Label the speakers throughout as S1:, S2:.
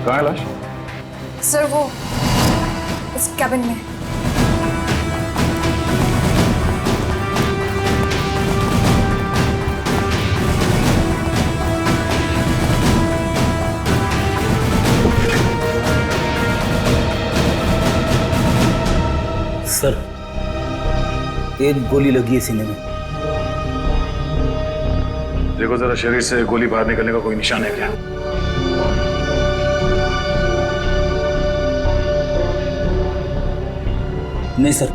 S1: कहाँ है लाश?
S2: सर वो इस कैबिन में।
S3: सर, एक गोली लगी है सीने में।
S1: देखो जरा, शरीर से गोली बाहर निकलने का कोई निशान है क्या?
S3: नहीं सर,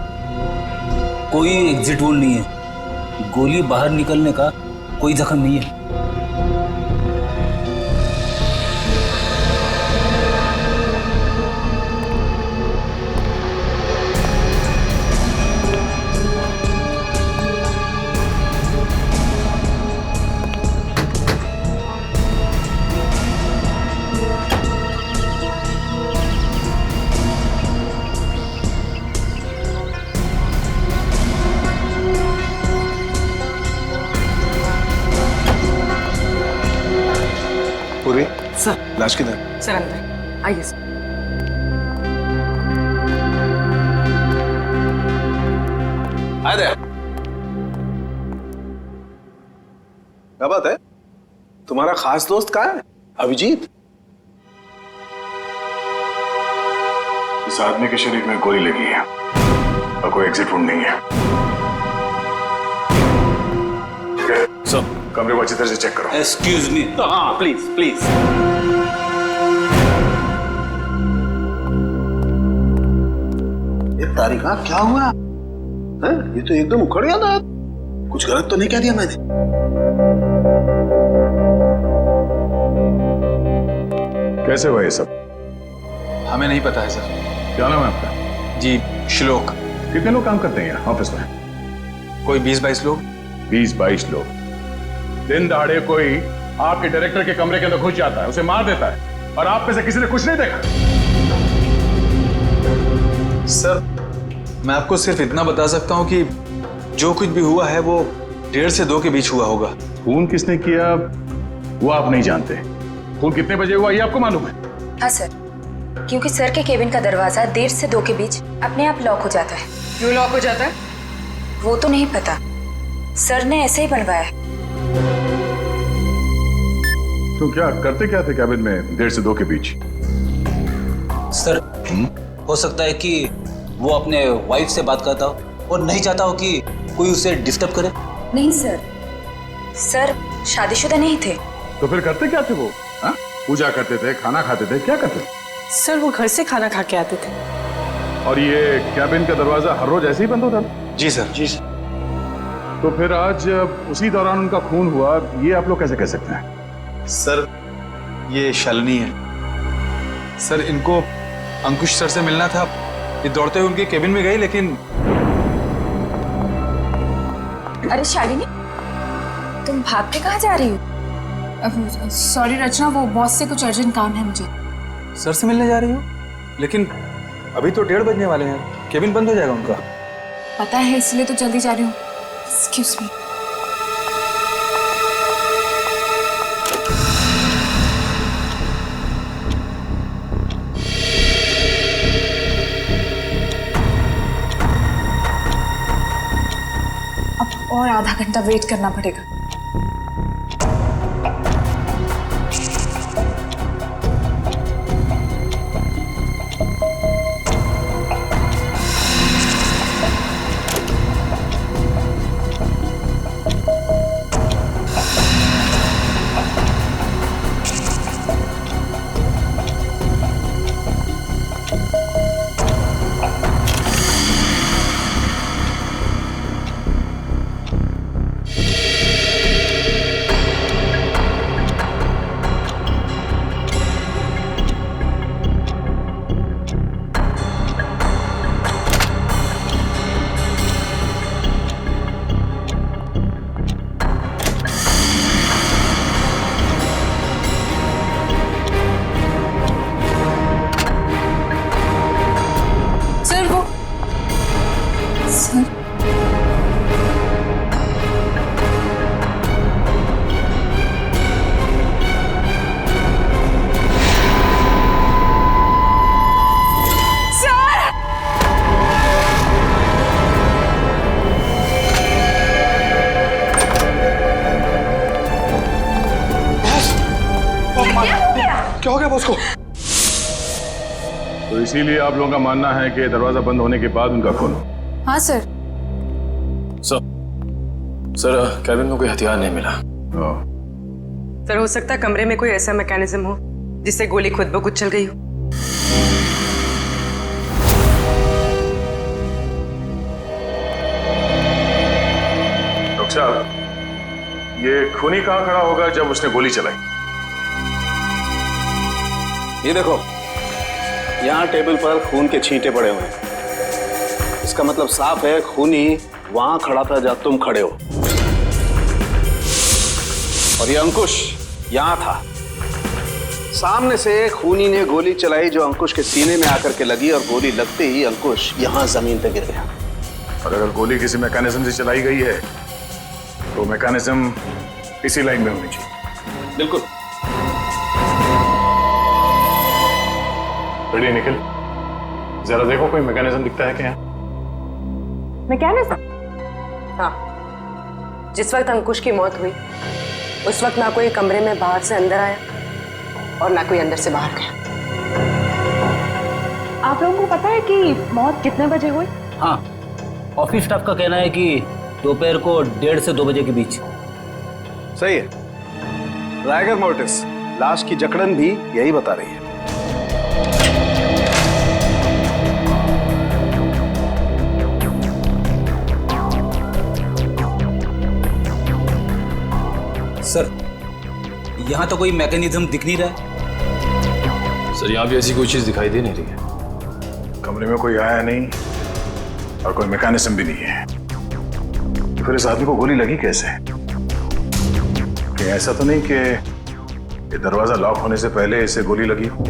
S3: कोई एग्जिट वोल नहीं है। गोली बाहर निकलने का कोई जख्म नहीं है।
S4: पूरी
S2: सर।
S4: लाश किधर?
S2: सर अंदर आइए सर।
S4: Hi there. क्या बात है? तुम्हारा खास दोस्त कहाँ है? अभिजीत?
S1: इस आदमी के शरीर में गोली लगी है और कोई एग्जिट वुंड नहीं है। सब कमरे को अच्छी तरह से चेक करो।
S3: Excuse me.
S5: हाँ प्लीज प्लीज।
S4: ये तारिका क्या हुआ है? ये तो एकदम उखड़ गया था। कुछ गलत तो नहीं कह दिया मैंने?
S1: कैसे हुआ ये सब?
S6: हमें नहीं पता है सर।
S1: क्या नाम है आपका?
S6: जी श्लोक।
S1: कितने लोग काम करते हैं यहाँ ऑफिस में?
S6: कोई 20-22 लोग।
S1: 20-22 लोग। दिन दहाड़े कोई आपके डायरेक्टर के कमरे के अंदर घुस जाता है, उसे मार देता है, और आप में से किसी ने कुछ नहीं देखा?
S6: सर मैं आपको सिर्फ इतना बता सकता हूँ कि जो कुछ भी हुआ है वो 1:30 से 2 के बीच हुआ होगा।
S1: खून किसने किया वो आप नहीं जानते। खून कितने बजे हुआ ये आपको मालूम है?
S7: हाँ सर, क्योंकि सर के केबिन का दरवाजा 1:30 से 2 के बीच अपने आप लॉक हो जाता है।
S2: क्यों लॉक हो जाता है?
S7: वो तो नहीं पता, सर ने ऐसे ही बनवाया है।
S1: तो क्या करते क्या थे कैबिन में 1:30 से 2 के बीच?
S3: सर, हो सकता है कि वो अपने वाइफ से बात करता हो और नहीं चाहता हो कि कोई उसे डिस्टर्ब करे।
S7: नहीं सर, सर शादीशुदा नहीं थे।
S1: तो फिर करते क्या थे वो? हाँ? पूजा करते थे, खाना खाते थे, क्या करते थे?
S2: सर वो घर से खाना खा के आते थे।
S1: और ये कैबिन का दरवाजा हर रोज ऐसे ही बंद होता था?
S6: जी सर। जी सर।
S1: तो फिर आज उसी दौरान उनका खून हुआ, ये आप लोग कैसे कह सकते हैं?
S6: सर ये शालिनी है। सर इनको अंकुश सर से मिलना था। ये दौड़ते हुए उनके केबिन में गई, लेकिन
S7: अरे शालिनी, तुम भाग के कहाँ जा रही हो?
S2: सॉरी रचना, वो बॉस से कुछ अर्जेंट काम है मुझे।
S6: सर से मिलने जा रही हो? लेकिन अभी तो 1:30 बजने वाले हैं, केबिन बंद हो जाएगा उनका।
S2: पता है, इसलिए तो जल्दी जा रही हूँ। Excuse me. अब और आधा घंटा वेट करना पड़ेगा।
S4: क्या हो गया बॉस को?
S1: तो इसीलिए आप लोगों का मानना है कि दरवाजा बंद होने के बाद उनका खून हो।
S2: हाँ सर।
S5: सर केविन में कोई हथियार नहीं मिला।
S8: सर हो सकता है कमरे में कोई ऐसा मैकेनिज्म हो जिससे गोली खुद ब खुद चल गई हो।
S1: डॉक्टर साहब, ये खूनी कहाँ खड़ा होगा जब उसने गोली चलाई?
S4: ये देखो, यहाँ टेबल पर खून के छींटे पड़े हुए हैं। इसका मतलब साफ है खूनी वहां खड़ा था जब तुम खड़े हो। और ये अंकुश यहां था। सामने से खूनी ने गोली चलाई जो अंकुश के सीने में आकर के लगी और गोली लगते ही अंकुश यहां जमीन पे गिर गया।
S1: और अगर गोली किसी मैकेनिज्म से चलाई गई है तो मैकेनिज्म इसी लाइन में होनी चाहिए।
S4: बिल्कुल।
S1: रेडी निखिल, जरा देखो कोई मैकेनिज्म दिखता है क्या?
S8: मैकेनिज्म? हाँ, जिस वक्त अंकुश की मौत हुई उस वक्त ना कोई कमरे में बाहर से अंदर आया और ना कोई अंदर से बाहर गया। आप लोगों को पता है कि मौत कितने बजे हुई?
S3: हाँ, ऑफिस स्टाफ का कहना है कि दोपहर को 1:30 से 2 बजे के बीच।
S4: सही है। राइगर मोर्टिस लाश की जकड़न भी यही बता रही है।
S3: सर, यहाँ तो कोई मैकेनिज्म दिख नहीं रहा है।
S5: सर यहाँ भी ऐसी कोई चीज दिखाई दे नहीं रही है।
S1: कमरे में कोई आया नहीं और कोई मैकेनिज्म भी नहीं है, तो फिर इस आदमी को गोली लगी कैसे? कि ऐसा तो नहीं कि ये दरवाजा लॉक होने से पहले इसे गोली लगी हो?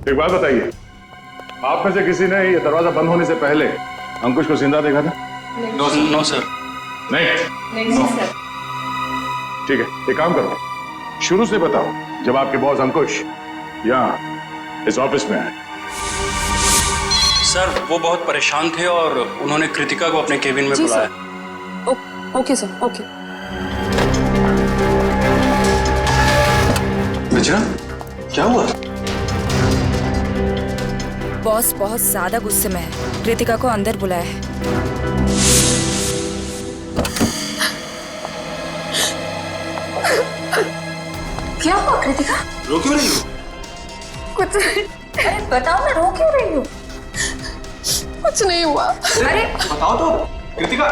S1: एक बात बताइए, आप में से किसी ने ये दरवाजा बंद होने से पहले अंकुश को जिंदा देखा था?
S5: No sir.
S1: नहीं सर। ठीक है, एक काम करो, शुरू से बताओ जब आपके बॉस अंकुश यहाँ इस ऑफिस में आए।
S9: सर वो बहुत परेशान थे और उन्होंने कृतिका को अपने केबिन में बुलाया।
S2: Okay sir, okay.
S5: रचना, क्या हुआ?
S7: बॉस बहुत ज्यादा गुस्से में है, कृतिका को अंदर बुलाया है। क्या हुआ कृतिका?
S5: रो क्यों रही हो?
S7: कुछ अरे बताओ ना, रो क्यों रही हो?
S2: कुछ नहीं हुआ।
S7: अरे
S5: बताओ तो कृतिका।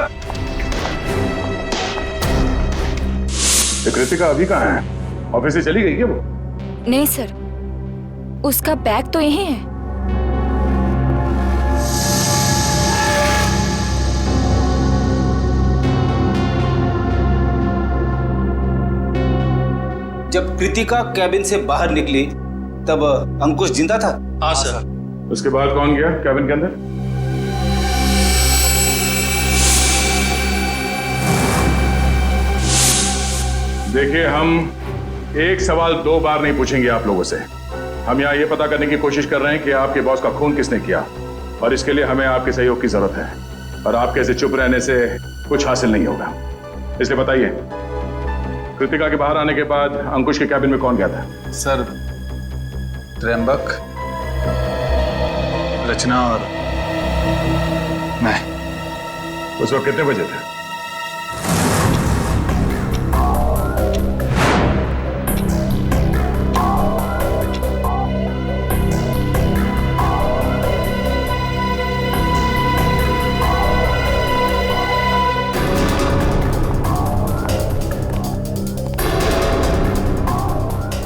S1: तो कृतिका अभी कहाँ है? ऑफिस से चली गई क्या वो?
S7: नहीं सर, उसका बैग तो यहीं है।
S3: जब कृतिका कैबिन से बाहर निकली तब अंकुश जिंदा था?
S9: हाँ सर।
S1: उसके बाद कौन गया कैबिन के अंदर? देखिए, हम एक सवाल 2 बार नहीं पूछेंगे आप लोगों से। हम यहाँ ये पता करने की कोशिश कर रहे हैं कि आपके बॉस का खून किसने किया, और इसके लिए हमें आपके सहयोग की जरूरत है। और आपके ऐसे चुप रहने से कुछ हासिल नहीं होगा। इसलिए बताइए, कृतिका के बाहर आने के बाद अंकुश के कैबिन में कौन गया था?
S6: सर, त्र्यंबक, रचना और मैं।
S1: उस वक्त कितने बजे थे?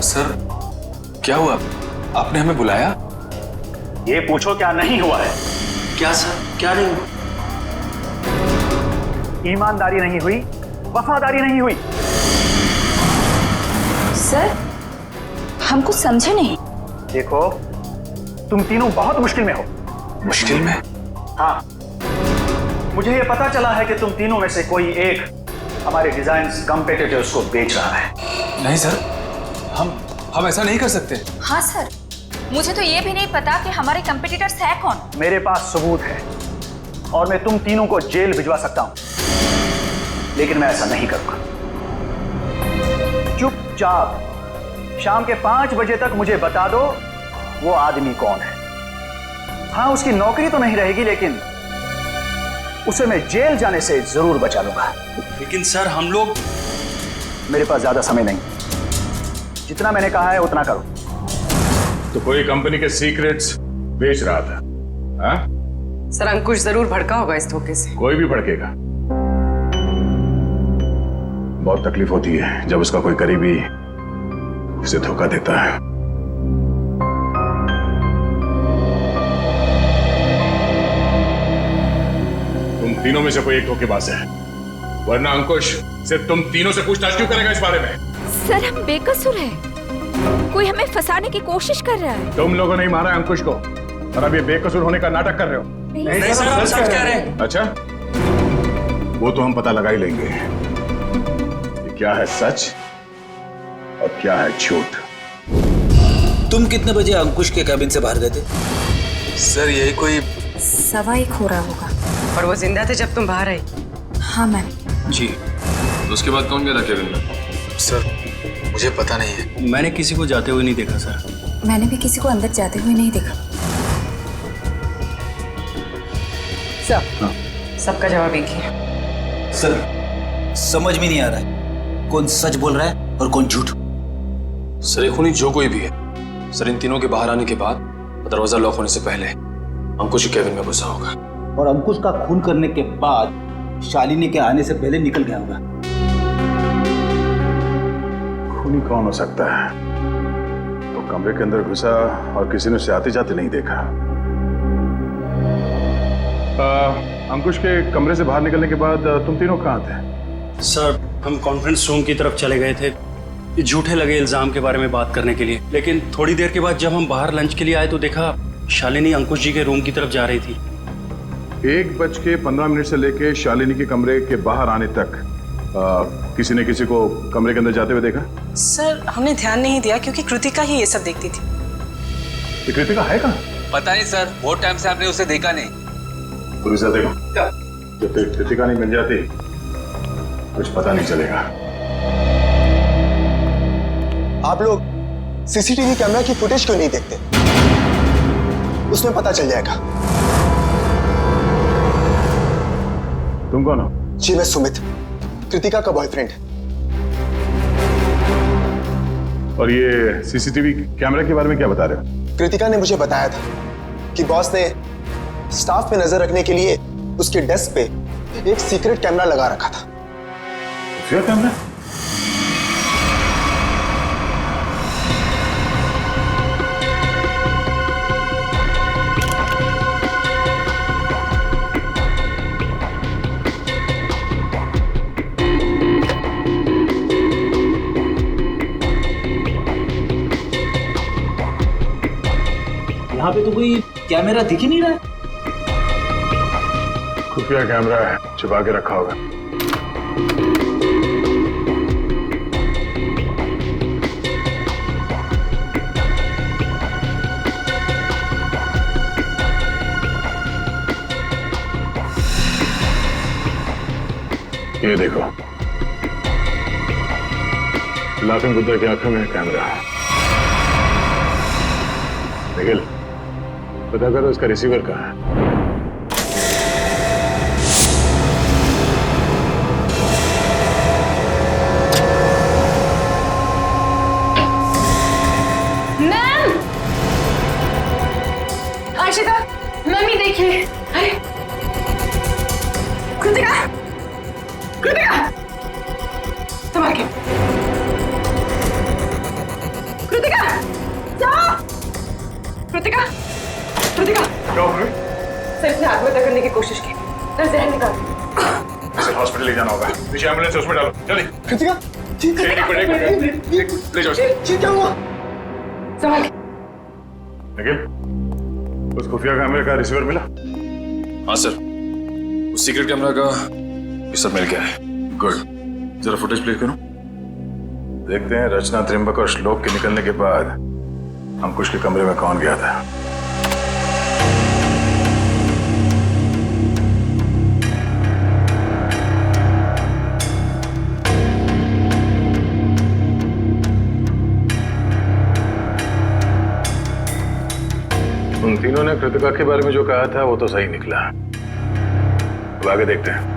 S5: सर क्या हुआ? आपने हमें बुलाया?
S4: ये पूछो क्या नहीं हुआ है।
S9: क्या सर, क्या नहीं हुआ?
S10: ईमानदारी नहीं हुई, वफादारी नहीं हुई।
S7: सर, हम कुछ समझे नहीं।
S10: देखो, तुम तीनों बहुत मुश्किल में हो।
S5: मुश्किल में?
S10: हाँ, मुझे ये पता चला है कि तुम तीनों में से कोई एक हमारे डिजाइन्स कॉम्पिटिटर्स को बेच रहा है।
S5: नहीं सर, हम ऐसा नहीं कर सकते।
S7: हाँ सर, मुझे तो ये भी नहीं पता कि हमारे कंपटीटर्स है कौन।
S10: मेरे पास सबूत है और मैं तुम तीनों को जेल भिजवा सकता हूं, लेकिन मैं ऐसा नहीं करूंगा। चुपचाप शाम के 5 बजे तक मुझे बता दो वो आदमी कौन है। हाँ, उसकी नौकरी तो नहीं रहेगी, लेकिन उसे मैं जेल जाने से जरूर बचा लूंगा।
S9: लेकिन सर हम लोग।
S10: मेरे पास ज्यादा समय नहीं, जितना मैंने कहा है उतना करो।
S1: तो कोई कंपनी के सीक्रेट्स बेच रहा था? हाँ?
S8: सर अंकुश जरूर भड़का होगा इस धोखे से।
S1: कोई भी भड़केगा। बहुत तकलीफ होती है जब उसका कोई करीबी उसे धोखा देता है। तुम तीनों में से कोई एक धोखेबाज है, वरना अंकुश सिर्फ तुम तीनों से पूछताछ क्यों करेगा इस बारे में?
S7: सर हम बेकसूर हैं, कोई हमें फंसाने की कोशिश कर रहा है।
S1: तुम लोगों ने ही मारा है अंकुश को और अब ये बेकसूर होने का नाटक कर रहे हो।
S9: नहीं सर, हम सच कह रहे हैं।
S1: अच्छा, वो तो हम पता लगा ही लेंगे कि क्या है सच और क्या है झूठ।
S3: तुम कितने बजे अंकुश के कैबिन से बाहर गए थे?
S5: सर यही कोई
S2: 1:15 हो रहा होगा।
S8: और वो जिंदा थे जब तुम बाहर आई?
S2: हाँ मैम।
S5: जी, तो उसके बाद कौन गया था केबिन में? सर मुझे पता नहीं है।
S9: मैंने किसी को जाते हुए नहीं देखा सर।
S2: मैंने भी किसी को अंदर जाते हुए नहीं देखा।
S8: सबका जवाब एक ही है।
S3: सर समझ में नहीं आ रहा है कौन सच बोल रहा है और कौन झूठ।
S5: सर ये खूनी जो कोई भी है, सर इन तीनों के बाहर आने के बाद दरवाजा लॉक होने से पहले अंकुश केबिन में घुसा होगा
S3: और अंकुश का खून करने के बाद शालिनी के आने से पहले निकल गया होगा।
S1: खूनी कौन हो सकता है? तो कमरे के अंदर घुसा और किसी ने उसे आते जाते नहीं देखा। अंकुश के कमरे से बाहर निकलने के बाद तुम तीनों कहाँ थे?
S9: सर हम कॉन्फ्रेंस रूम की तरफ चले गए थे ये झूठे लगे इल्जाम के बारे में बात करने के लिए, लेकिन थोड़ी देर के बाद जब हम बाहर लंच के लिए आए तो देखा शालिनी अंकुश जी के रूम की तरफ जा रही थी।
S1: 1:15 से लेके शालिनी के कमरे के बाहर आने तक किसी ने किसी को कमरे के अंदर जाते हुए देखा?
S2: सर हमने ध्यान नहीं दिया क्योंकि कृतिका ही ये सब देखती थी।
S1: ये कृतिका है कहाँ?
S3: पता नहीं सर, बहुत टाइम से आपने उसे देखा नहीं।
S1: पूरी से देखो, जब तक कृतिका नहीं मिल जाती कुछ पता नहीं चलेगा।
S11: आप लोग सीसीटीवी कैमरा की फुटेज क्यों नहीं देखते? उसमें पता चल जाएगा।
S1: तुम कौन हो?
S11: जी मैं सुमित, कृतिका का बॉयफ्रेंड।
S1: और ये सीसीटीवी कैमरा के बारे में क्या बता रहे हो?
S11: कृतिका ने मुझे बताया था कि बॉस ने स्टाफ पे नजर रखने के लिए उसके डेस्क पे एक सीक्रेट कैमरा लगा रखा था।
S1: Secret camera?
S3: यहाँ पे तो कोई कैमरा दिख ही नहीं रहा है।
S1: खुफिया कैमरा है, छुपा के रखा होगा। ये देखो, लाफिंग बुद्धा की आंखों में कैमरा है। निखिल, पता करो उसका रिसीवर कहाँ है।
S2: मैम! आशिता, मम्मी देखिए। अरे कृतिका, कृतिका, संभाल के। कृतिका, जाओ। कृतिका, कृतिका।
S1: क्या हो गया?
S8: सर इसने आत्महत्या करने की कोशिश की। सर जहर निकाल।
S1: इसे हॉस्पिटल ले जाना होगा। पीछे एम्बुलेंस है, उसमें डालो जल्दी।
S11: कृतिका, ठीक है।
S1: एक मिनट, ले जाओ इसे।
S11: ठीक क्या हुआ?
S8: संभाल के।
S1: निखिल, उस खुफिया कैमरे का रिसीवर मिला?
S5: हाँ सर, उस सीक्रेट कैमरा का ये सब मिल गया है। गुड, जरा फुटेज प्ले करो।
S1: देखते हैं रचना, त्रिंबक और श्लोक के निकलने के बाद अंकुश के कमरे में कौन गया था। उन तीनों ने कृतिका के बारे में जो कहा था वो तो सही निकला। अब आगे देखते हैं।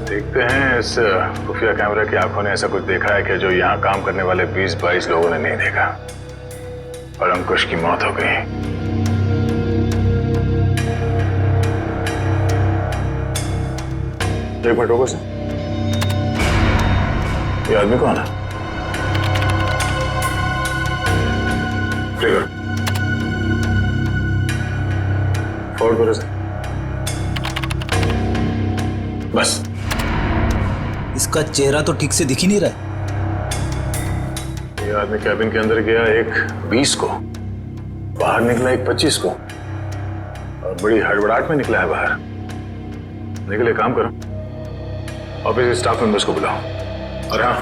S1: देखते हैं इस खुफिया कैमरे की आंखों ने ऐसा कुछ देखा है कि जो यहाँ काम करने वाले 20-22 लोगों ने नहीं देखा और अंकुश की मौत हो गई। एक मिनट रुको सर, ये आदमी कौन है? फिगर फॉरवर्ड करो सर। बस
S3: इसका चेहरा तो ठीक से दिख ही नहीं रहा है।
S1: ये आदमी कैबिन के अंदर गया एक 20 को, बाहर निकला एक 25 को, और बड़ी हड़बड़ाहट में निकला है बाहर। निकले, काम करो, ऑफिस स्टाफ मेंबर्स को बुलाओ, और हाँ,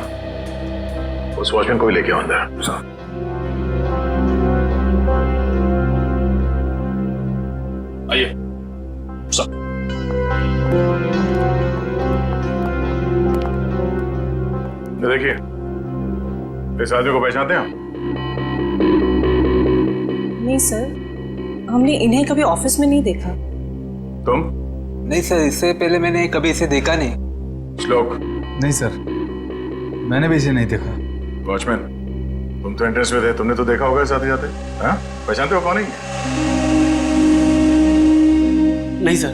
S1: उस वॉचमैन को भी लेके आओ अंदर।
S5: आइए सर।
S1: देखिए, इस आदमी को पहचानते हैं आप?
S2: नहीं सर, हमने इन्हें कभी ऑफिस में नहीं देखा।
S1: तुम?
S3: नहीं सर, इससे पहले मैंने कभी इसे देखा नहीं।
S1: श्लोक?
S6: नहीं सर, मैंने भी इसे नहीं देखा।
S1: वॉचमैन, तुम तो एंट्रेंस में थे, तुमने तो देखा होगा इस आते जाते। हाँ, पहचानते हो कौन है?
S9: नहीं सर,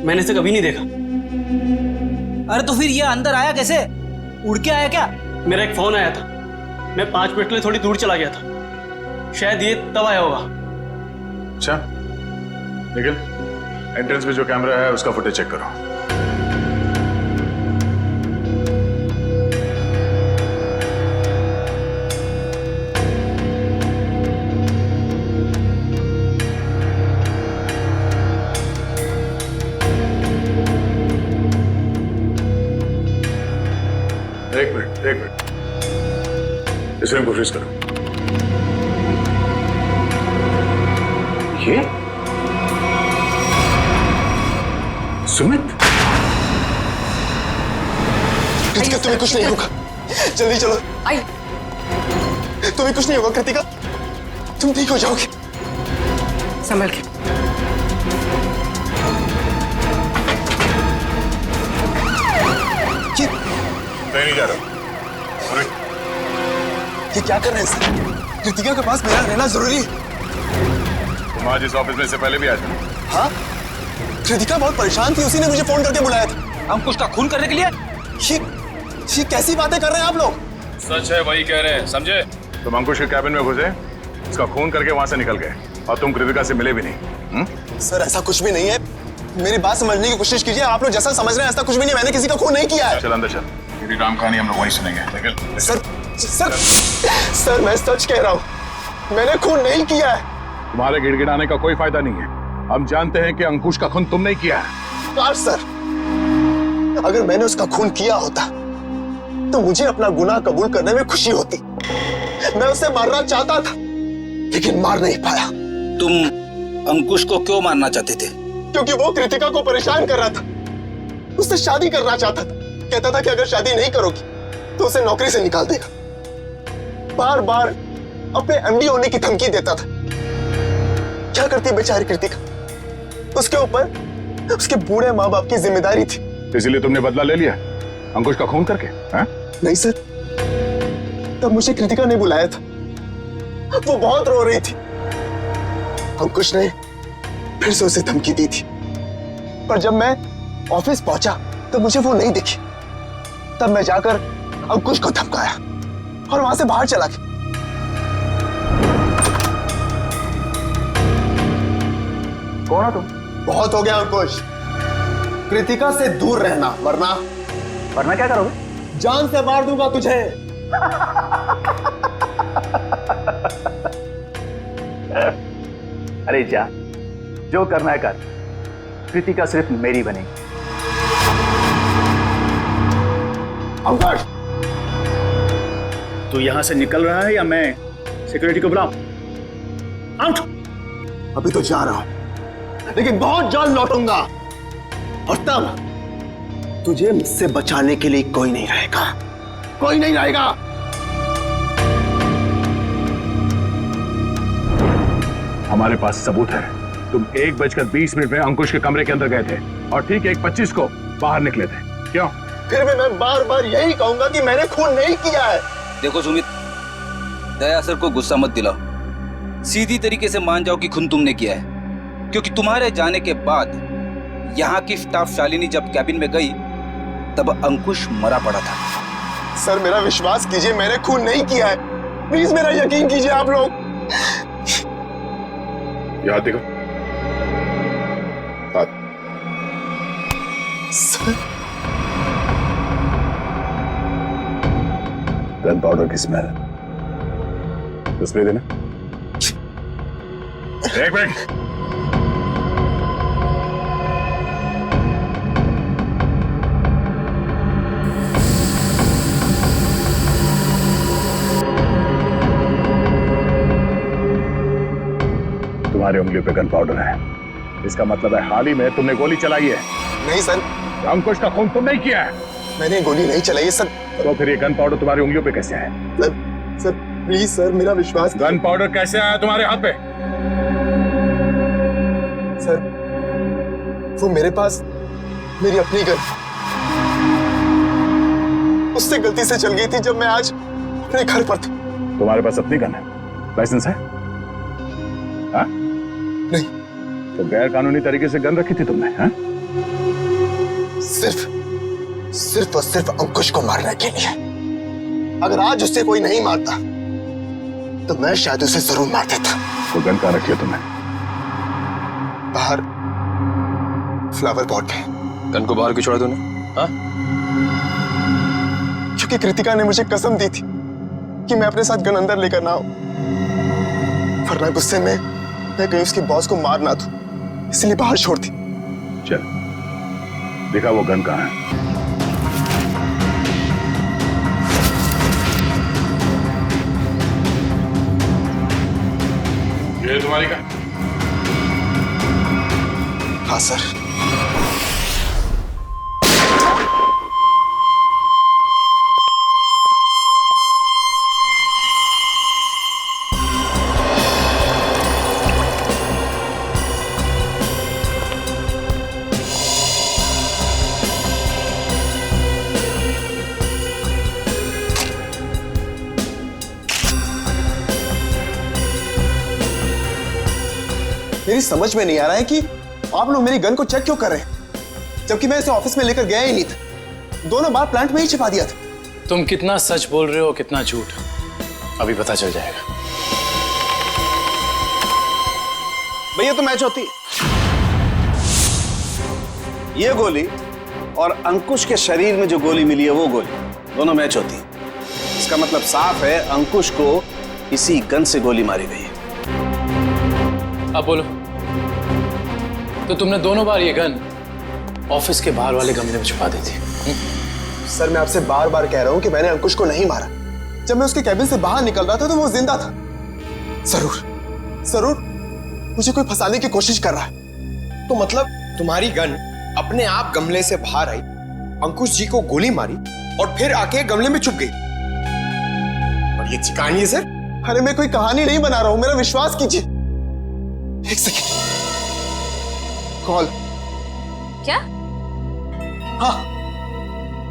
S9: मैंने इसे कभी नहीं देखा।
S3: अरे तो फिर ये अंदर आया कैसे? उड़ के आया क्या?
S9: मेरा एक फोन आया था, मैं 5 मिनट के लिए थोड़ी दूर चला गया था, शायद ये तब आया होगा।
S1: अच्छा, निखिल, एंट्रेंस में जो कैमरा है उसका फुटेज चेक करो। एक मिनट, इस रूम को फ्रीज करो। ये सुमित?
S11: कृतिका, तुम्हें कुछ नहीं होगा, जल्दी चलो।
S8: आई,
S11: तुम्हें कुछ नहीं होगा कृतिका, तुम ठीक हो जाओगे।
S8: संभल के।
S1: नहीं जा रहा।
S11: ये क्या कर रहे हैं सर? कृतिका के पास मेरा रहना जरूरी है।
S1: तुम आज इस ऑफिस में इससे पहले भी आए थे?
S11: हाँ, कृतिका बहुत परेशान थी, उसी ने मुझे फोन करके बुलाया था।
S3: अंकुश का खून करने के लिए?
S11: ये कैसी बातें कर रहे हैं आप लोग?
S5: सच है, वही कह रहे हैं, समझे?
S1: तुम अंकुश के कैबिन में घुसे, इसका खून करके वहां से निकल गए, और तुम कृतिका से मिले भी नहीं।
S11: सर, ऐसा कुछ भी नहीं है, मेरी बात समझने की कोशिश कीजिए। आप लोग जैसा समझ रहे हैं ऐसा कुछ भी नहीं, मैंने किसी का खून नहीं किया है।
S1: चल अंदर चल, तेरी राम कहानी हम लोग वहीं सुनेंगे।
S11: सर, मैं सच कह रहा हूँ, मैंने खून नहीं किया है।
S1: तुम्हारे गिड़गिड़ाने का कोई फायदा नहीं है, हम जानते हैं कि अंकुश का खून तुम नहीं किया है।
S11: काश सर, अगर मैंने उसका खून किया होता तो मुझे अपना गुनाह कबूल करने में खुशी होती। मैं उसे मारना चाहता था, लेकिन मार नहीं पाया।
S3: तुम अंकुश को क्यों मारना चाहते थे?
S11: क्योंकि वो कृतिका को परेशान कर रहा था, उससे शादी करना चाहता था। कहता था कि अगर शादी नहीं करोगी तो उसे नौकरी से निकाल देगा। बार बार अपने एमडी होने की धमकी देता था। क्या करती बेचारी कृतिका, उसके ऊपर उसके बूढ़े माँ बाप की जिम्मेदारी थी।
S1: इसीलिए तुमने बदला ले लिया अंकुश का खून करके?
S11: नहीं सर, तब मुझे कृतिका ने बुलाया था, वो बहुत रो रही थी। अंकुश ने फिर से उसे धमकी दी थी, पर जब मैं ऑफिस पहुंचा तो मुझे वो नहीं दिखी। तब मैं जाकर अंकुश को धमकाया और वहां से बाहर चला गया।
S1: कौन है तुम?
S11: बहुत हो गया अंकुश, कृतिका से दूर रहना, वरना
S10: क्या करोगे?
S11: जान से मार दूंगा तुझे।
S10: अरे जा, जो करना है कर, कृतिका सिर्फ मेरी बनेगी।
S11: अंकुश,
S10: तू यहां से निकल रहा है या मैं सिक्योरिटी को बुलाऊं? आउट!
S11: अभी तो जा रहा हूं। लेकिन बहुत जल्द लौटूंगा। और तब तुझे मुझसे बचाने के लिए कोई नहीं रहेगा, कोई नहीं रहेगा।
S1: हमारे पास सबूत है। तुम 1:20 में अंकुश के कमरे के अंदर गए थे और ठीक 1:25 को बाहर निकले थे। क्यों?
S11: फिर भी मैं बार बार यही कहूंगा कि मैंने खून नहीं किया है।
S3: देखो सुमित, दया सर को गुस्सा मत दिलाओ। सीधी तरीके से मान जाओ कि खून तुमने किया है, क्योंकि तुम्हारे जाने के बाद यहाँ की स्टाफ शालिनी जब कैबिन में गई तब अंकुश मरा पड़ा था।
S11: सर मेरा विश्वास कीजिए, मैंने खून नहीं किया है। प्लीज मेरा यकीन कीजिए आप लोग।
S1: याद देखो।
S11: सर
S1: गन पाउडर की स्मेल। स्प्रे देना। एक मिनट। तुम्हारी उंगलियों पे गन पाउडर है, इसका मतलब है हाल ही में तुमने गोली चलाई है।
S11: नहीं सर,
S1: अंकुश का खून तुमने ही किया है।
S11: मैंने गोली नहीं चलाई सर।
S1: तो फिर ये गन पाउडर तुम्हारी उंगलियों पे कैसे है?
S11: सर प्लीज सर मेरा विश्वास।
S1: गन पाउडर कैसे आया तुम्हारे हाथ पे?
S11: सर वो मेरे पास मेरी अपनी गन उससे गलती से चल गई थी जब मैं आज अपने घर पर था।
S1: तुम्हारे पास अपनी गन है? लाइसेंस है? हाँ?
S11: नहीं।
S1: तो गैर कानूनी तरीके से गन रखी थी तुमने? हाँ?
S11: सिर्फ और सिर्फ अंकुश को मारने के लिए। अगर आज उससे कोई नहीं मारता तो मैं शायद उसे जरूर मार देता।
S1: तो गन कहाँ रखी है तुमने?
S11: बाहर फ्लावर पॉट में।
S5: गन को बाहर क्यों छोड़ा तूने? हाँ?
S11: क्योंकि कृतिका ने मुझे कसम दी थी कि मैं अपने साथ गन अंदर लेकर ना आऊं, वरना गुस्से में मैं कहीं उसके बॉस को मार ना दूं, इसलिए बाहर छोड़ दी।
S1: चल देखा वो गन कहाँ है? ये तुम्हारी गन?
S11: हाँ सर। मेरी समझ में नहीं आ रहा है कि आप लोग मेरी गन को चेक क्यों कर रहे हैं, जबकि मैं इसे ऑफिस में लेकर गया ही नहीं था। दोनों बार प्लांट में ही छिपा दिया था।
S5: तुम कितना सच बोल रहे हो कितना झूठ अभी पता चल जाएगा।
S4: भैया तो मैच होती है। ये गोली और अंकुश के शरीर में जो गोली मिली है वो गोली, दोनों मैच होती है। इसका मतलब साफ है अंकुश को इसी गन से गोली मारी गई है।
S5: अब बोलो, तो तुमने दोनों बार ये गन ऑफिस के बाहर वाले गमले में छुपा दी थी?
S11: सर मैं आपसे बार बार कह रहा हूं कि मैंने अंकुश को नहीं मारा। जब मैं उसके कैबिन से बाहर निकल रहा था तो वो जिंदा था। जरूर मुझे कोई फंसाने की कोशिश कर रहा है।
S12: तो मतलब तुम्हारी गन अपने आप गमले से बाहर आई, अंकुश जी को गोली मारी और फिर आके गमले में छुप गई। और ये कहानी है सर?
S11: अरे मैं कोई कहानी नहीं बना रहा हूं, मेरा विश्वास कीजिए। एक सेकंड, कॉल।
S7: क्या?
S11: हाँ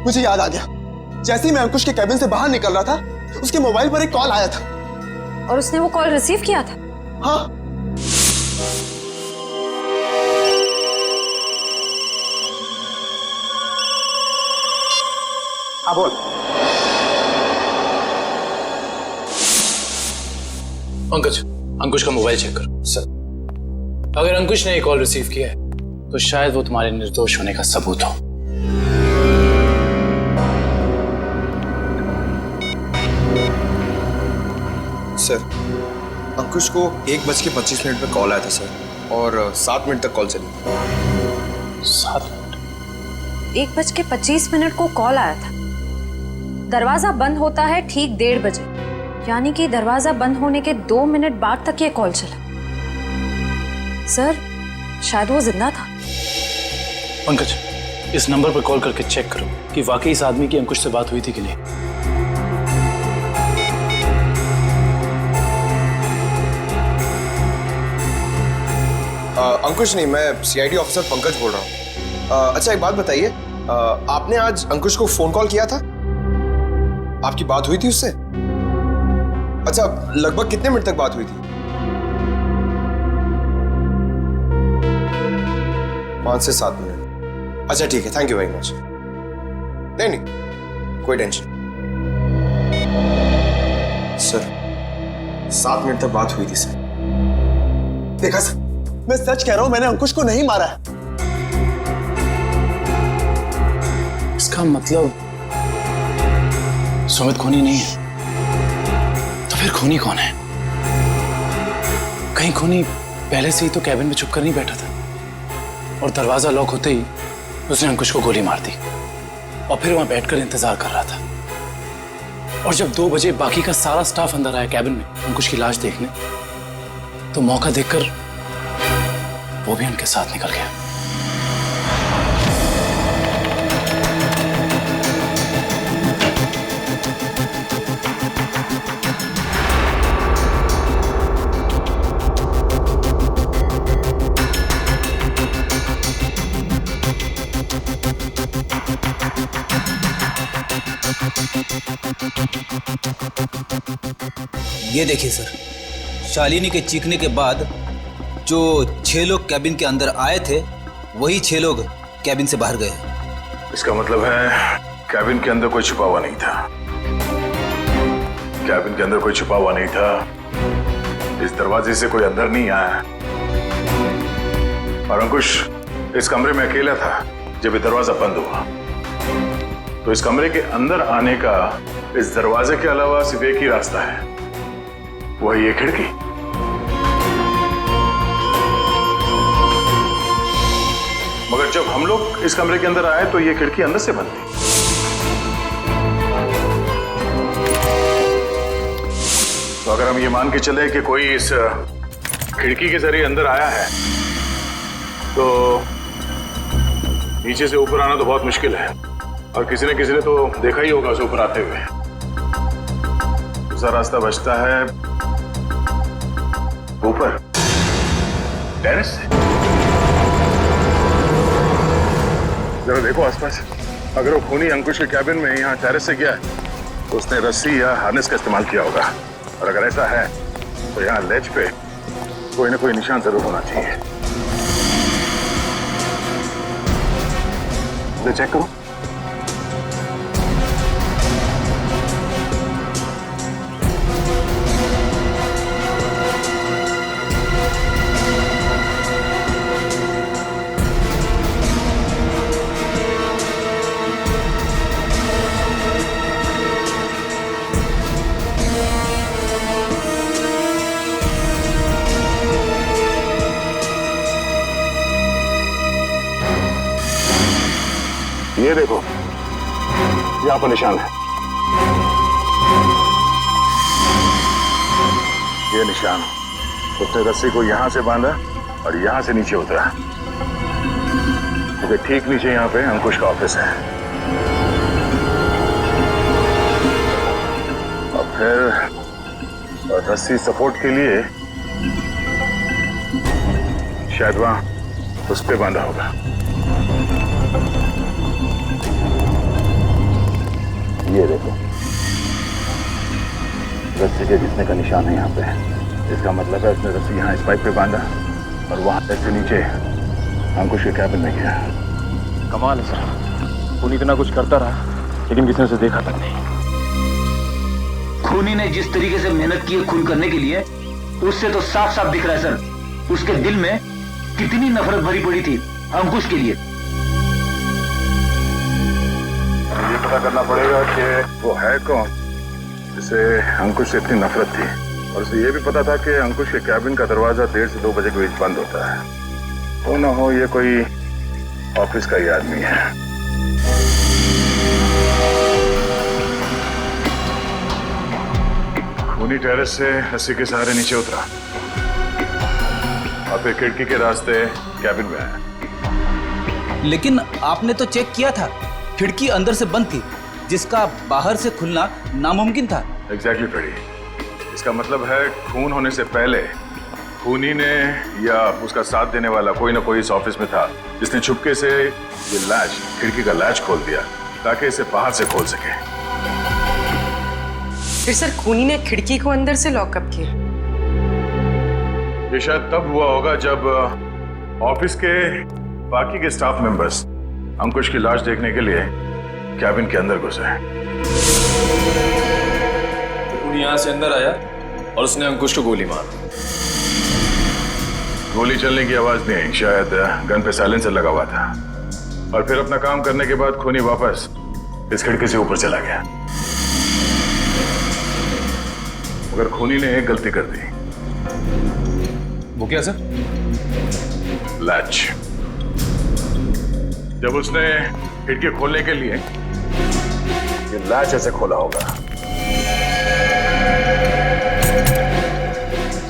S11: मुझे याद आ गया। जैसे ही मैं अंकुश के कैबिन से बाहर निकल रहा था उसके मोबाइल पर एक कॉल आया था।
S7: और उसने वो कॉल रिसीव किया था?
S11: हाँ। हाँ बोल।
S5: पंकज, अंकुश का मोबाइल चेक करो। सर, अगर अंकुश ने ये कॉल रिसीव किया है तो शायद वो तुम्हारे निर्दोष होने का सबूत हो।
S12: सर, अंकुश को 1:25 पे कॉल आया था सर, और 7 मिनट तक कॉल चली।
S5: 7 मिनट?
S7: 1:25 को कॉल आया था। दरवाजा बंद होता है ठीक 1:30 बजे, यानी कि दरवाजा बंद होने के 2 मिनट बाद तक ये कॉल चला। सर, शायद वो जिंदा था।
S5: पंकज, इस नंबर पर कॉल करके चेक करो कि वाकई इस आदमी की अंकुश से बात हुई थी कि नहीं।
S12: अंकुश नहीं, मैं सीआईडी ऑफिसर पंकज बोल रहा हूँ। अच्छा एक बात बताइए, आपने आज अंकुश को फोन कॉल किया था? आपकी बात हुई थी उससे? अच्छा, लगभग कितने मिनट तक बात हुई थी? 5 से 7 मिनट। अच्छा ठीक है, थैंक यू वेरी मच। नहीं नहीं, कोई टेंशन। सर 7 मिनट तक बात हुई थी सर।
S11: देखा सर, मैं सच कह रहा हूं, मैंने अंकुश को नहीं मारा है।
S5: इसका मतलब सुमित खूनी नहीं है, तो फिर खूनी कौन है? कहीं खूनी पहले से ही तो कैबिन में छुप कर नहीं बैठा था और दरवाजा लॉक होते ही उसने अंकुश को गोली मार दी और फिर वहां बैठकर इंतजार कर रहा था। और जब 2 बजे बाकी का सारा स्टाफ अंदर आया कैबिन में अंकुश की लाश देखने, तो मौका देखकर वो भी उनके साथ निकल गया।
S3: ये देखिए सर, शालिनी के चीखने के बाद जो 6 लोग कैबिन के अंदर आए थे, वही 6 लोग कैबिन से बाहर गए।
S1: इसका मतलब है कैबिन के अंदर कोई छुपा हुआ नहीं था। कैबिन के अंदर कोई छुपा हुआ नहीं था। इस दरवाजे से कोई अंदर नहीं आया और अंकुश इस कमरे में अकेला था जब ये दरवाजा बंद हुआ। तो इस कमरे के अंदर आने का इस दरवाजे के अलावा सिर्फ एक ही रास्ता है, वो है ये खिड़की। मगर जब हम लोग इस कमरे के अंदर आए तो ये खिड़की अंदर से बंद थी। तो अगर हम ये मान के चले कि कोई इस खिड़की के जरिए अंदर आया है, तो नीचे से ऊपर आना तो बहुत मुश्किल है और किसी ने तो देखा ही होगा उसे ऊपर आते हुए। दूसरा रास्ता बचता है ऊपर, टेरेस से। जरा देखो आसपास, अगर वो खूनी अंकुश के कैबिन में यहाँ टेरेस से गया तो उसने रस्सी या हार्नेस का इस्तेमाल किया होगा, और अगर ऐसा है तो यहाँ लेज पे कोई ना कोई निशान जरूर होना चाहिए। तो चेक करो। ये देखो, यहां पर निशान है। ये निशान, उसने रस्सी को यहां से बांधा और यहां से नीचे उतरा, क्योंकि ठीक नीचे यहां पे अंकुश का ऑफिस है। और फिर रस्सी सपोर्ट के लिए शायद वहां उस पे बांधा होगा। ये देखो, रस्सी के घिसने का निशान है यहाँ पे। इसका मतलब है उसने रस्सी यहाँ इस पाइप पे बांधा और वहां से नीचे अंकुश के कैबिन में गया।
S13: कमाल है सर, खूनी इतना कुछ करता रहा लेकिन किसी ने उसे देखा तक नहीं।
S14: खूनी ने जिस तरीके से मेहनत की है खून करने के लिए, उससे तो साफ साफ दिख रहा है सर, उसके दिल में कितनी नफरत भरी पड़ी थी अंकुश के लिए।
S1: ये पता करना पड़ेगा कि वो है कौन जिसे अंकुश से इतनी नफरत थी, और उसे ये भी पता था कि अंकुश के कैबिन का दरवाजा 1:30 से 2 बजे के बीच बंद होता है। तो ना हो ये कोई ऑफिस का ही आदमी है। खूनी टेरेस से रस्सी के सहारे नीचे उतरा और फिर खिड़की के रास्ते कैबिन में आया।
S3: लेकिन आपने तो चेक किया था, खिड़की अंदर से बंद थी, जिसका बाहर से खुलना नामुमकिन था।
S1: Exactly Freddy. इसका मतलब है खून होने से पहले खूनी ने या उसका साथ देने वाला कोई ना कोई इस ऑफिस में था, जिसने छुपके से ये लैच, खिड़की का लैच खोल दिया ताकि इसे बाहर से खोल सके।
S8: फिर सर खूनी ने खिड़की को अंदर से लॉकअप किया?
S1: ये शायद तब हुआ होगा जब ऑफिस के बाकी के स्टाफ मेंबर्स अंकुश की लाश देखने के लिए कैबिन के अंदर घुसे।
S13: खूनी यहाँ से अंदर आया और उसने अंकुश को गोली मार दी।
S1: गोली चलने की आवाज नहीं आई, शायद गन पे साइलेंसर लगा हुआ था। और फिर अपना काम करने के बाद खूनी वापस इस खिड़की से ऊपर चला गया। मगर खूनी ने एक गलती कर दी।
S13: वो क्या सर?
S1: लैच। जब उसने खिड़की खोलने के लिए ये लैच ऐसे खोला होगा,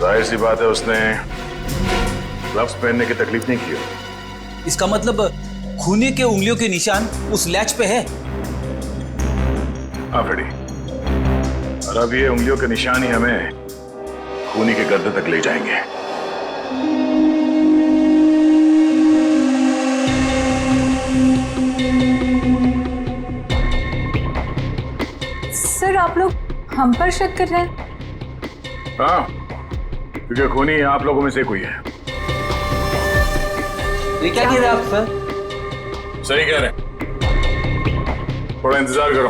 S1: जाहिर सी बात है उसने ग्लव्स पहनने की तकलीफ नहीं की।
S3: इसका मतलब खूनी के उंगलियों के निशान उस लैच पे है।
S1: हाँ फ्रेडी, और अब ये उंगलियों के निशान ही हमें खूनी के गर्दन तक ले जाएंगे।
S2: सर आप लोग हम पर शक कर रहे हैं?
S1: हाँ, क्योंकि खूनी आप लोगों में से कोई है।
S3: ये क्या कह रहे हैं आप सर?
S1: सही कह रहे हैं। थोड़ा इंतजार करो।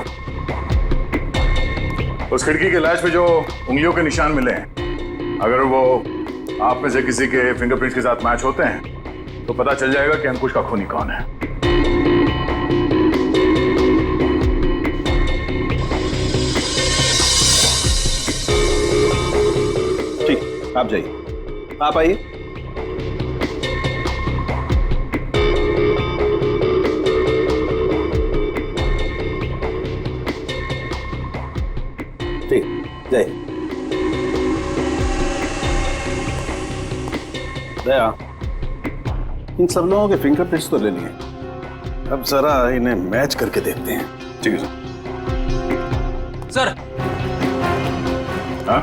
S1: उस खिड़की के लैच पे जो उंगलियों के निशान मिले हैं, अगर वो आप में से किसी के फिंगरप्रिंट्स के साथ मैच होते हैं तो पता चल जाएगा कि अंकुश का खूनी कौन है।
S4: ठीक, आप जाइए। आप आइए। ठीक, जाइए। दया, इन सब लोगों के फिंगरप्रिंट्स तो ले लिए, अब जरा इन्हें मैच करके देखते हैं।
S1: ठीक है
S3: सर।
S1: हाँ?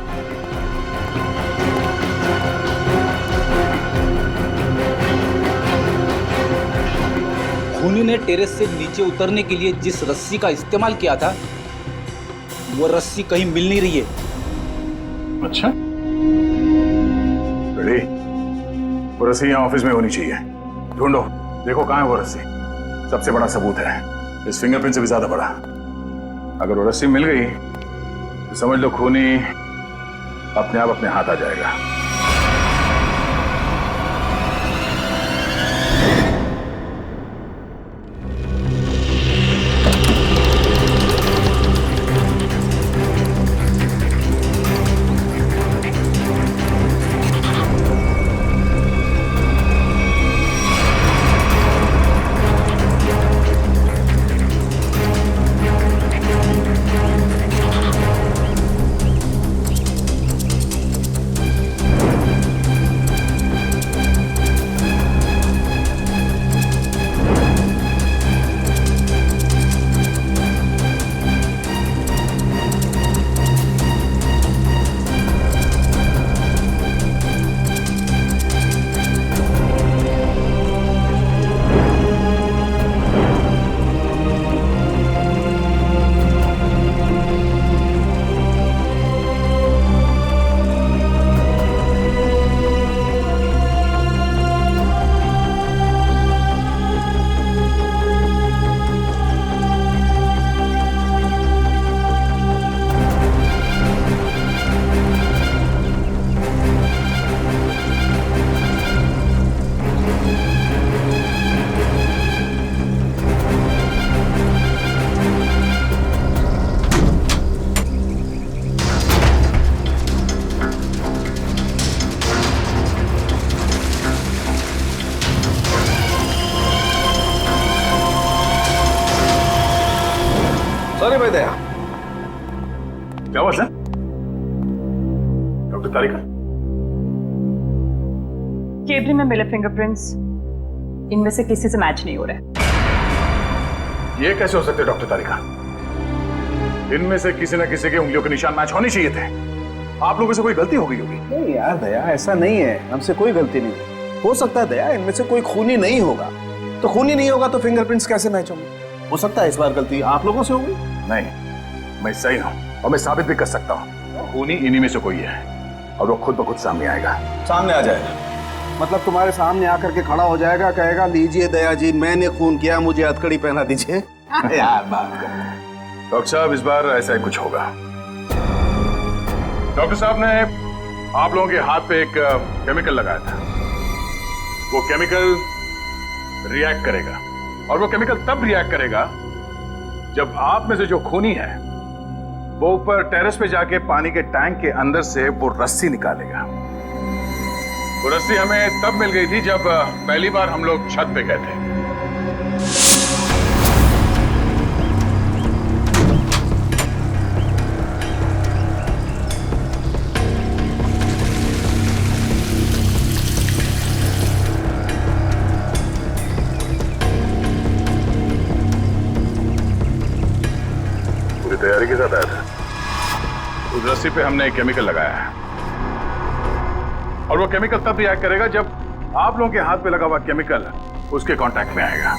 S3: खूनी ने टेरेस से नीचे उतरने के लिए जिस रस्सी का इस्तेमाल किया था, वो रस्सी कहीं मिल नहीं रही है।
S1: अच्छा, रेडी? वो रस्सी यहाँ ऑफिस में होनी चाहिए। ढूंढो, देखो कहाँ है वो रस्सी। सबसे बड़ा सबूत है, इस फिंगरप्रिंट से भी ज्यादा बड़ा। अगर वो रस्सी मिल गई तो समझ लो खूनी अपने आप अपने हाथ आ जाएगा।
S4: सॉरी भाई दया।
S1: क्या हुआ सर? डॉक्टर तारिका?
S8: केबिन में मिले फिंगरप्रिंट्स इनमें से किसी से मैच नहीं हो रहे।
S1: ये कैसे हो सकते डॉक्टर तारिका? इनमें से किसी न किसी के उंगलियों के निशान मैच होने चाहिए थे। आप लोगों से कोई गलती हो गई होगी।
S4: नहीं यार दया, ऐसा नहीं है, हमसे कोई गलती नहीं। हो सकता है दया इनमें से कोई खूनी नहीं होगा, तो खूनी नहीं होगा तो फिंगरप्रिंट्स कैसे मैच होंगे? हो सकता है इस बार गलती आप लोगों से होगी।
S1: नहीं, मैं सही हूं और मैं साबित भी कर सकता हूं। खूनी इन्हीं में से कोई है और वो खुद ब खुद सामने आएगा।
S4: सामने आ जाएगा मतलब तुम्हारे सामने आकर के खड़ा हो जाएगा, कहेगा लीजिए दया जी मैंने खून किया, मुझे हथकड़ी पहना दीजिए। यार बात कर।
S1: डॉक्टर साहब इस बार ऐसा ही कुछ होगा। डॉक्टर साहब ने आप लोगों के हाथ पे एक केमिकल लगाया था। वो केमिकल रिएक्ट करेगा और वो केमिकल तब रिएक्ट करेगा जब आप में से जो खूनी है वो ऊपर टेरेस पे जाके पानी के टैंक के अंदर से वो रस्सी निकालेगा। वो रस्सी हमें तब मिल गई थी जब पहली बार हम लोग छत पे गए थे। पूरी तैयारी के साथ आया था। उस रस्सी पे हमने एक केमिकल लगाया है और वो केमिकल तब रिएक्ट करेगा जब आप लोगों के हाथ पे लगा हुआ केमिकल उसके कांटेक्ट में आएगा।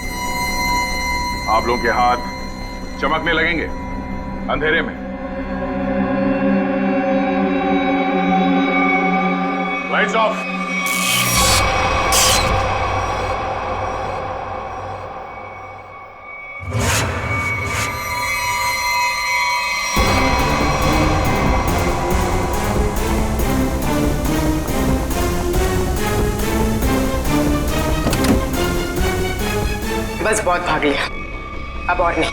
S1: आप लोगों के हाथ चमकने लगेंगे अंधेरे में। Lights off.
S8: बस बहुत भाग लिया, अब और नहीं।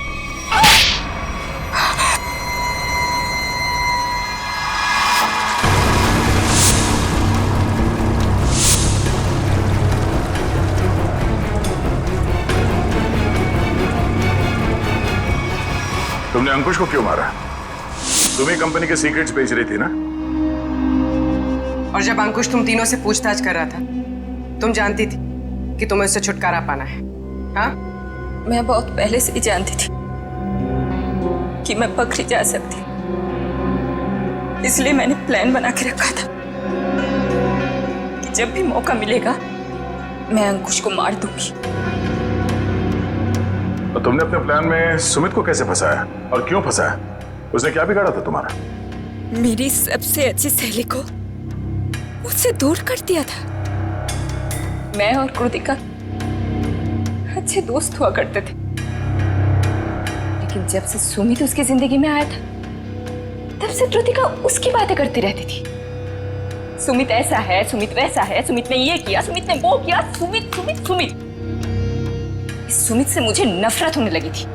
S1: तुमने अंकुश को क्यों मारा? तुम ही कंपनी के सीक्रेट्स बेच रही थी ना?
S8: और जब अंकुश तुम तीनों से पूछताछ कर रहा था, तुम जानती थी कि तुम्हें उससे छुटकारा पाना है। हाँ?
S7: मैं बहुत पहले से ही जानती थी कि मैं पकड़ी जा सकती, इसलिए मैंने प्लान बना के रखा था कि जब भी मौका मिलेगा मैं अंकुश को मार दूंगी।
S1: तो तुमने अपने प्लान में सुमित को कैसे फंसाया और क्यों फंसाया? उसने क्या बिगाड़ा था तुम्हारा?
S7: मेरी सबसे अच्छी सहेली को मुझसे दूर कर दिया था। मैं और कृतिका अच्छे दोस्त हुआ करते थे, लेकिन जब से सुमित उसकी जिंदगी में आया था तब से कृतिका उसकी बातें करती रहती थी। सुमित ऐसा है, सुमित वैसा है, सुमित ने ये किया, सुमित ने वो किया, सुमित सुमित सुमित। इस सुमित से मुझे नफरत होने लगी थी।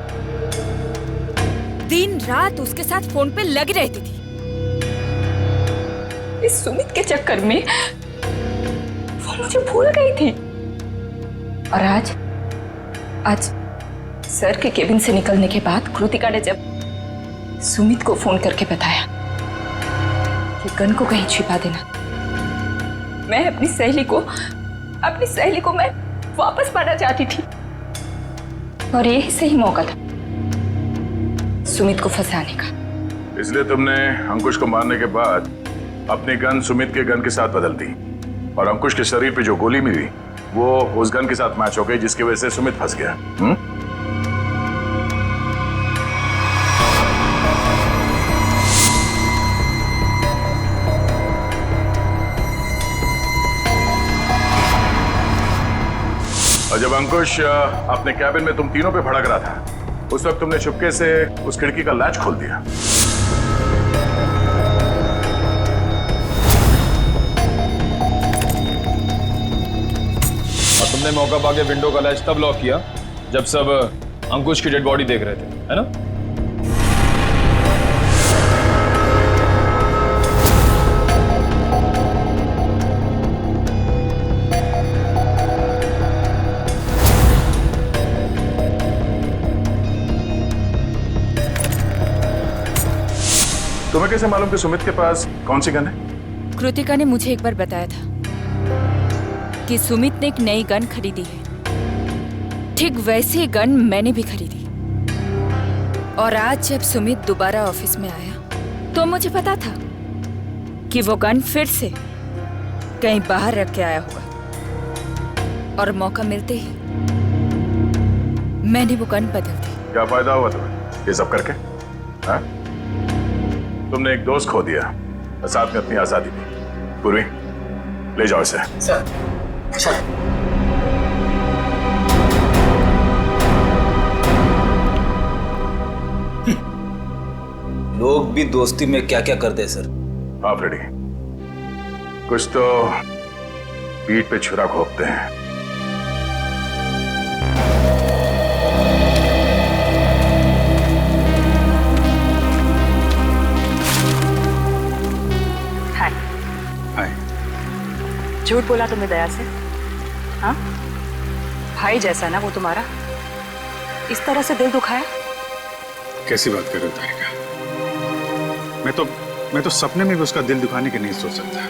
S7: दिन रात उसके साथ फोन पे लगी रहती थी। इस सुमित के चक्कर में वो मुझे भूल गई थी। और आज सर के केबिन से निकलने के बाद कृतिका ने जब सुमित को फोन करके बताया कि गन को कहीं छिपा देना, मैं अपनी सहेली को मैं वापस पाना चाहती थी। और यही सही मौका था सुमित को फंसाने का।
S1: इसलिए तुमने अंकुश को मारने के बाद अपनी गन सुमित के गन के साथ बदल दी और अंकुश के शरीर पे जो गोली मिली वो उस गन के साथ मैच हो गई, जिसकी वजह से सुमित फंस गया। और जब अंकुश अपने कैबिन में तुम तीनों पे भड़क रहा था, उस वक्त तुमने चुपके से उस खिड़की का लैच खोल दिया।
S13: और तुमने मौका पाके विंडो का लैच तब लॉक किया जब सब अंकुश की डेड बॉडी देख रहे थे, है ना?
S1: तुम्हें कैसे मालूम कि सुमित के पास कौन सी गन है?
S7: कृतिका ने मुझे एक बार बताया था। कि सुमित ने एक नई गन खरीदी है, ठीक वैसी गन मैंने भी खरीदी। और आज जब सुमित दोबारा ऑफिस में आया तो मुझे पता था कि वो गन फिर से कहीं बाहर रख के आया होगा, और मौका मिलते ही मैंने वो गन बदल दी।
S1: क्या फायदा हुआ तुम्हें ये सब करके? हाँ? तुमने एक दोस्त खो दिया और साथ में अपनी आजादी भी। पूर्वी, ले जाओ इसे।
S11: सर
S3: लोग भी दोस्ती में क्या क्या करते हैं सर।
S1: हाँ फ्रेडी, कुछ तो पीठ पे छुरा घोंपते हैं।
S10: हाय। झूठ बोला तुमने दया से? हाँ, भाई जैसा ना वो तुम्हारा, इस तरह से दिल दुखाया?
S6: कैसी बात कर रहे हो तारिका? मैं तो सपने में भी उसका दिल दुखाने की नहीं सोच सकता।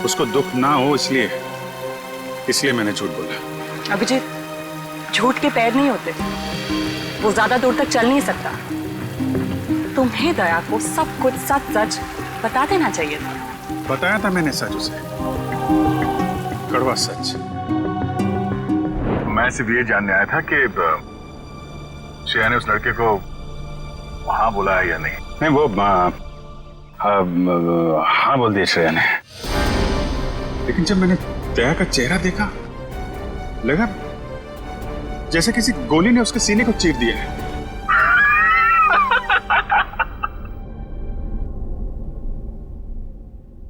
S6: उसको दुख ना हो इसलिए मैंने झूठ बोला।
S10: अभिजीत, झूठ के पैर नहीं होते, वो ज्यादा दूर तक चल नहीं सकता। तुम्हें दया को सब कुछ सच सच बता देना चाहिए था।
S6: बताया था मैंने सच उसे, कड़वा सच।
S1: मैं सिर्फ ये जानने आया था कि श्रेया ने उस लड़के को हाँ बोला है या नहीं।
S6: नहीं, वो हाँ बोल दिया श्रेया ने, लेकिन जब मैंने दया का चेहरा देखा लगा जैसे किसी गोली ने उसके सीने को चीर दिया है।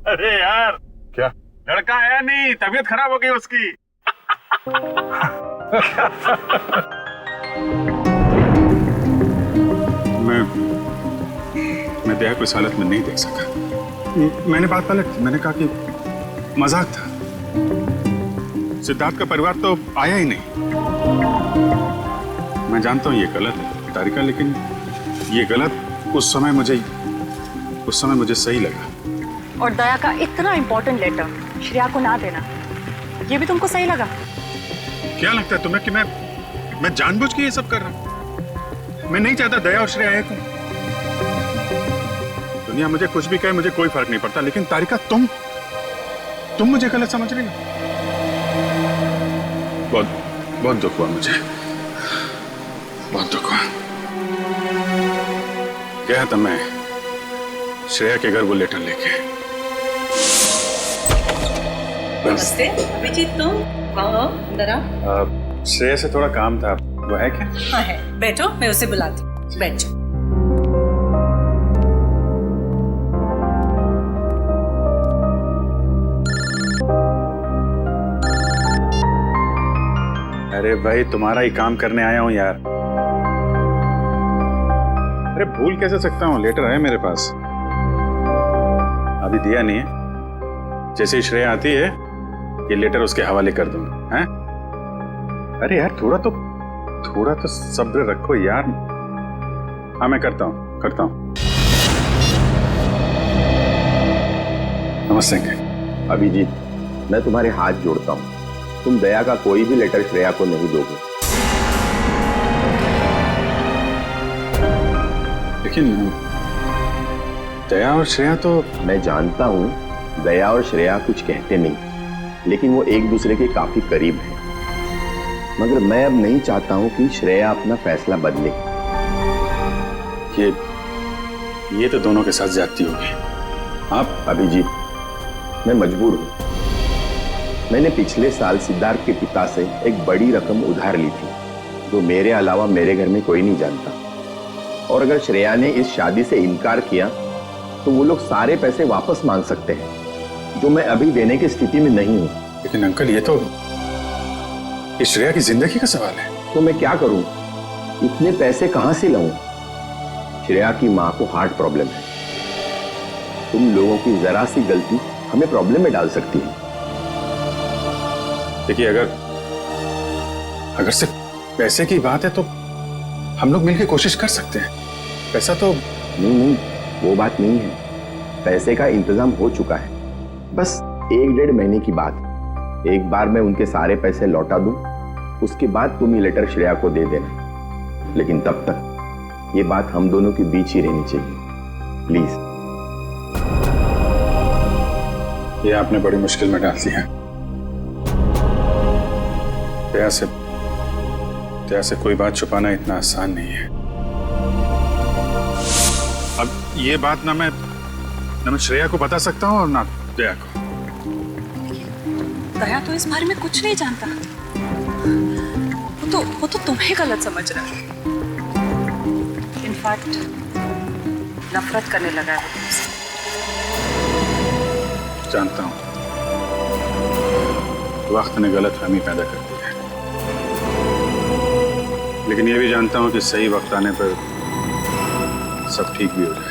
S6: अरे यार,
S1: क्या
S6: लड़का आया नहीं, तबीयत खराब हो गई उसकी। मैं दया को इस हालत में नहीं देख सका। मैंने बात पलट दी, मैंने कहा कि मजाक था। सिद्धार्थ का परिवार तो आया ही नहीं। मैं जानता हूं ये गलत है तारिका, लेकिन ये गलत उस समय मुझे सही लगा।
S10: और दया का इतना इंपॉर्टेंट लेटर श्रेया को ना देना, ये भी तुमको सही लगा?
S6: क्या लगता है तुम्हें कि मैं जानबूझ के ये सब कर रहा हूं? मैं नहीं चाहता दया और श्रेया एक हो। दुनिया मुझे कुछ भी कहे, मुझे कोई फर्क नहीं पड़ता, लेकिन तारिका तुम मुझे गलत समझ रही हो। बहुत दुख हुआ मुझे, बहुत दुख हुआ। गया था मैं श्रेया के घर वो लेटर लेके।
S8: नमस्ते अभिजीत, तुम आओ अंदर आओ।
S6: श्रेया से थोड़ा काम था, वो है क्या?
S8: हाँ है, बैठो, मैं उसे बुलाती हूँ। बैठ जाओ।
S6: अरे भाई, तुम्हारा ही काम करने आया हूं यार। अरे भूल कैसे सकता हूं, लेटर है मेरे पास, अभी दिया नहीं है। जैसे ही श्रेया आती है ये लेटर उसके हवाले कर दूंगा। हैं? अरे यार, थोड़ा तो सब्र रखो यार। हाँ, मैं करता हूँ। नमस्ते अंकल।
S11: अभिजीत, मैं तुम्हारे हाथ जोड़ता हूँ, तुम दया का कोई भी लेटर श्रेया को नहीं दोगे।
S6: लेकिन दया और श्रेया तो...
S11: मैं जानता हूँ दया और श्रेया कुछ कहते नहीं, लेकिन वो एक दूसरे के काफी करीब हैं। मगर मैं अब नहीं चाहता हूँ कि श्रेया अपना फैसला बदले।
S6: ये तो दोनों के साथ ज्यादती होगी।
S11: आप अभिजीत, मैं मजबूर हूँ। मैंने पिछले साल सिद्धार्थ के पिता से एक बड़ी रकम उधार ली थी, जो मेरे अलावा मेरे घर में कोई नहीं जानता। और अगर श्रेया ने इस शादी से इनकार किया तो वो लोग सारे पैसे वापस मांग सकते हैं, जो मैं अभी देने की स्थिति में नहीं हूँ।
S6: लेकिन अंकल, ये तो श्रेया की जिंदगी का सवाल है।
S11: तो मैं क्या करूं? इतने पैसे कहां से लाऊं? श्रेया की मां को हार्ट प्रॉब्लम है। तुम लोगों की जरा सी गलती हमें प्रॉब्लम में डाल सकती है।
S6: देखिए, अगर सिर्फ पैसे की बात है तो हम लोग मिलकर कोशिश कर सकते हैं। पैसा तो...
S11: नहीं, वो बात नहीं है। पैसे का इंतजाम हो चुका है, बस 1-1.5 महीने की बात। एक बार मैं उनके सारे पैसे लौटा दूं, उसके बाद तुम ये लेटर श्रेया को दे देना। लेकिन तब तक ये बात हम दोनों के बीच ही रहनी चाहिए, प्लीज।
S6: ये आपने बड़ी मुश्किल में डाल दिया। दया से कोई बात छुपाना इतना आसान नहीं है। अब ये बात ना मैं श्रेया को बता सकता हूँ और ना दया को।
S7: दया तो इस बारे में कुछ नहीं जानता। वो तो तुम्हें गलत समझ रहा है। इनफैक्ट नफरत करने लगा है वो तुमसे।
S6: जानता हूँ वक्त ने गलतफहमी पैदा कर दी है, लेकिन ये भी जानता हूँ कि सही वक्त आने पर सब ठीक भी हो जाए।